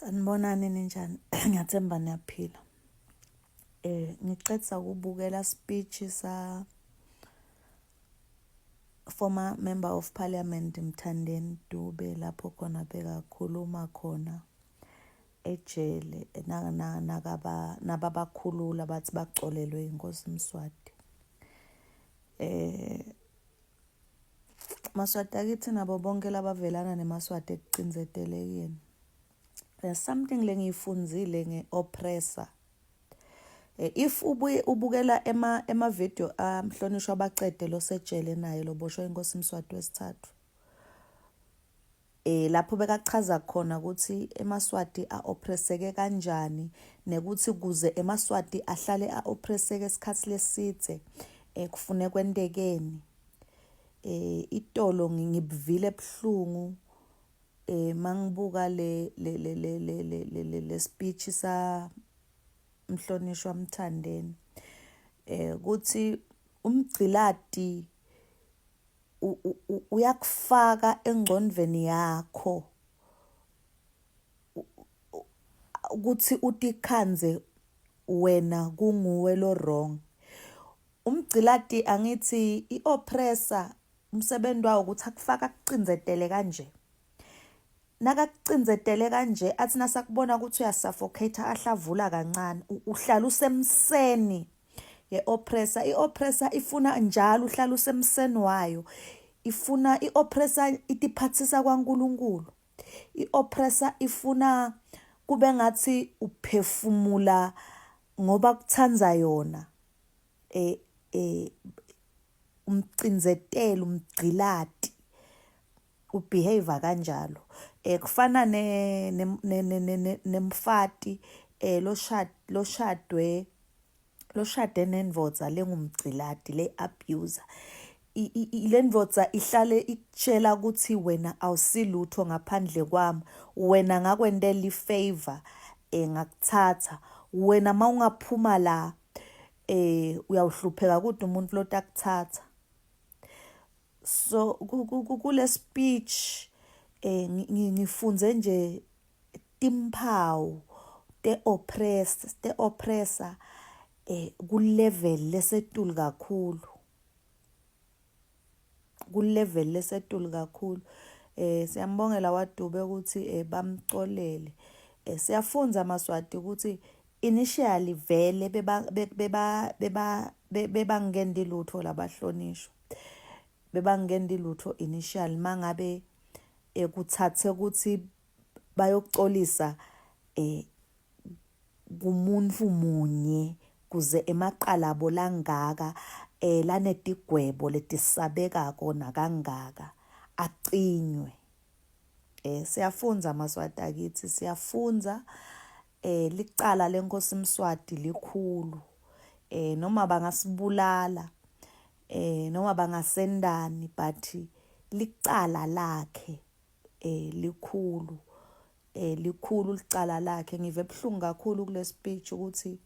Sanibonani ninjani? Ngiyathemba niyaphila. Ngiqedisa ukubukela speech sa former member of parliament Mthandeni Dube lapho khona bekakhuluma khona ejele nababakhulula bathi bacolelwe inkosi Mswati. Maswati akithi nabo bonke labavelana nemaswati ekucinzetelekeni. There's something lengiyifundzile nge-oppressor. If ubukela ema video Mhlonishwa Baqede lo sejele naye lo boshwe inkosi Mswati wesithathu. Lapho bekachaza khona ukuthi emaswati a-oppresseke kanjani nekuthi kuze emaswati ahlale a-oppresseke isikhathi lesithe kufune kwentekeni. Itolo ngibuvile ebuhlungu mangibuka le speech sa Mhlonishwa Mthandeni ukuthi umgcilati uyakufaka engcondvweni yakho ukuthi utikhanze wena kunguwe lo wrong. Umgcilati angithi i-oppressor umsebenzi wawo ukuthi akufaka kucinzetele kanje. Nakakucinzetele kanje athi nasakubona ukuthi uyasuffocate ahlavula kancane uhlala usemseni ye-oppressor. I-oppressor ifuna njalo uhlala usemseni wayo. I-oppressor itiphathisa kwaNkulunkulu. I-oppressor ifuna kube ngathi uphefumula ngoba kuthanza yona. Umcinzetelo umgcilati ubehave kanjalo. Kufana nemfati lo shade nenvodza lengumgcilati le abuser. Le ndvodza ihlale ikutshela ukuthi wena awusilutho ngaphandle kwami, wena ngakwendela ifavor ngakuthatha, wena mawungaphuma la uyawuhlupheka kodwa umuntu lo takuthatha. So kule speech ngifunze nje timphawu te-oppressor ku-level lesetulu kakhulu. Ku-level lesetulu kakhulu. Siyambongela waDube ukuthi bamcolele. Siyafunza maswati ukuthi initially vele bebangendi lutho labahlonishwa. Bebangendi lutho initially mangabe kuthathe ukuthi bayocolisa kumuntu munye kuze emaqalabo langaka lanetigwebo letisabeka kona kangaka acinywe. Siyafunza maswati akithi, siyafunza licala lenkosi Mswati likhulu. Noma bangasibulala noma bangasendani but licala lakhe likhulu. Likhulu licala lakhe. Ngive ebuhlungu kakhulu kule speech ukuthi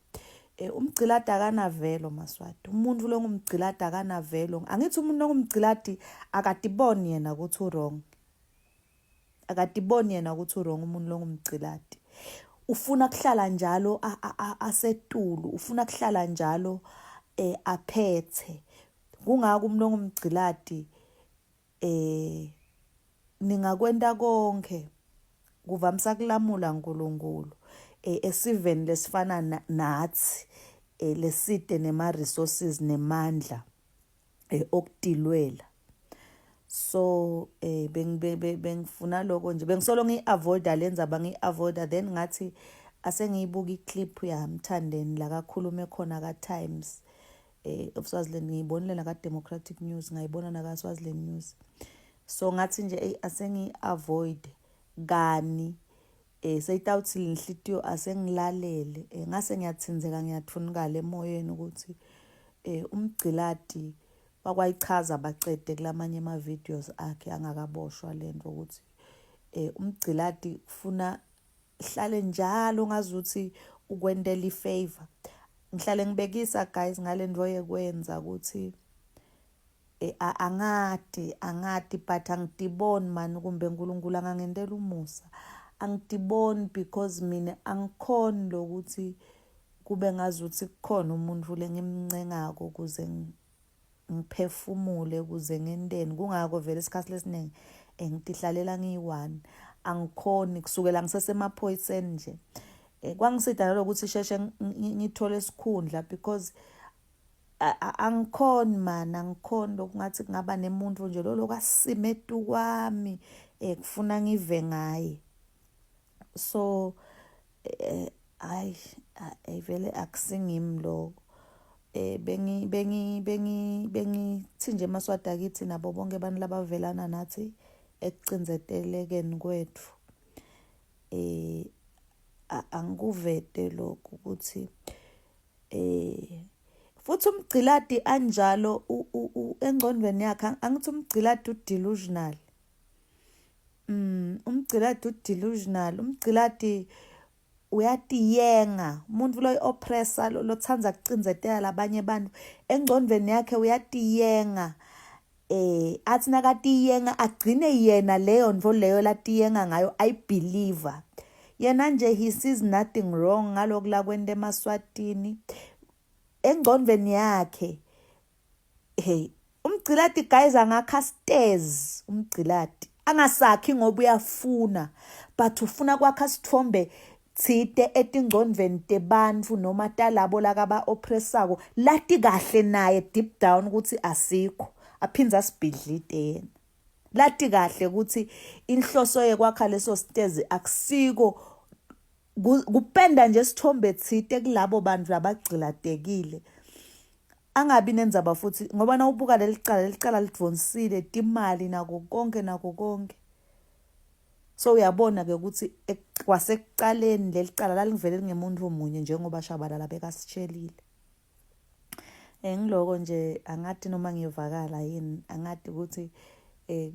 umgcilati akanavelo maswati. Umuntu lo ngumgcilati akanavelo. Angithi umuntu ongumgcilati akadiboni yena ukuthi wrong. Akadiboni yena ukuthi wrong umuntu lo ngumgcilati. Ufuna kuhlala njalo asetulu, ufuna kuhlala njalo aphethe. Kungaka umuntu ongumgcilati ningakwenda konke kuvamsa kulamula uNkulunkulu esiveni lesifana nathi leside nema resources nemandla okudilwela. So bengifuna lokho nje bengisolo ngiavoida lenza bangiavoida then ngathi asengiyibuka iclip ya Mthandeni la kakhulume khona ka Times of Swaziland, ngiyibonile na ka Democratic News, ngayibona na ka Swaziland News. So ngathi nje asengiavoid gani seyitawuthi inhlitiyo asengilalele ngase ngiyathinzeka ngiyathunikala emoyeni ukuthi umgcilati wakwayichaza Baqede kulamanye ama videos akhe angakaboshwa lento ukuthi umgcilati ufuna ihlale njalo ngazuthi ukwendela ifavor. Ngihlale ngibekisa guys ngale nto yekwenza ukuthi angati but angidiboni man kumbe uNkulunkulu angangendela umusa. angidiboni because mina angikhoni lokuthi kube ngazuthi kukhona umuntu lengimncengako ukuze ngiphefumule ukuze ngenteni. Kungako vele isikhathi lesiningi ngihlalela ngiyi-one, angikhoni kusukela ngisesemaphoyiseni nje. Kwangisida nalokuthi sheshe ngithole isikhundla because angikhoni mana, angikhoni lokungathi kungaba nemuntu nje lo kasime etu kwami kufuna ngive ngaye. So hayi vele akusingimi lokho. Bengithi nje eMaswati akithi nabo bonke abantu labavelana nathi ekucinzetelekeni kwethu angikuvete lokho ukuthi futhi umgciladi anjalo engcondweni yakhe angithi umgciladi udelusional. Umgciladi udelusional, umgciladi uyatiyenga, umuntu lo oppressor lothanza kucinzetela labanye abantu engcondweni yakhe uyatiyenga. Athi nakatiyenga agcine yena leyo nto leyo latiyenga ngayo ayibelieve. Yena nje he sees nothing wrong ngalokhu la kwente eMaswatini engcondweni yakhe. Umgciladi guys angakha stairs, umgciladi angasakhi ngoba uyafuna, but ufuna kwakha sithombe thide etingcondweni tebantu noma talabo lakaba oppressako lati kahle naye deep down ukuthi asikho, aphinza sibhidlite yena. Lati kahle ukuthi inhloso yekwakha leso stairs akusiko kupenda nje sithombe thide kulabo bantu labagciladekile. Angabi nenzaba futhi ngoba na ubuka lelicala lidvonisile timali nako konke. So uyabona ke ukuthi kwasekuqaleni lelicala lalivele ngemuntu omunye njengoba Shabalala bekasitshelile. Ngiloko nje angathi noma ngiyovakala yini angathi ukuthi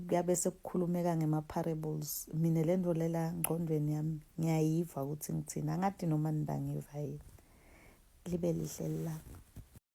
kuyabe sekukhulumeka ngema-parables. Mina lento lela ngqondweni yami ngiyayiva ukuthi ngithini, angathi noma nibangiva yini. Libe lihle lilanga.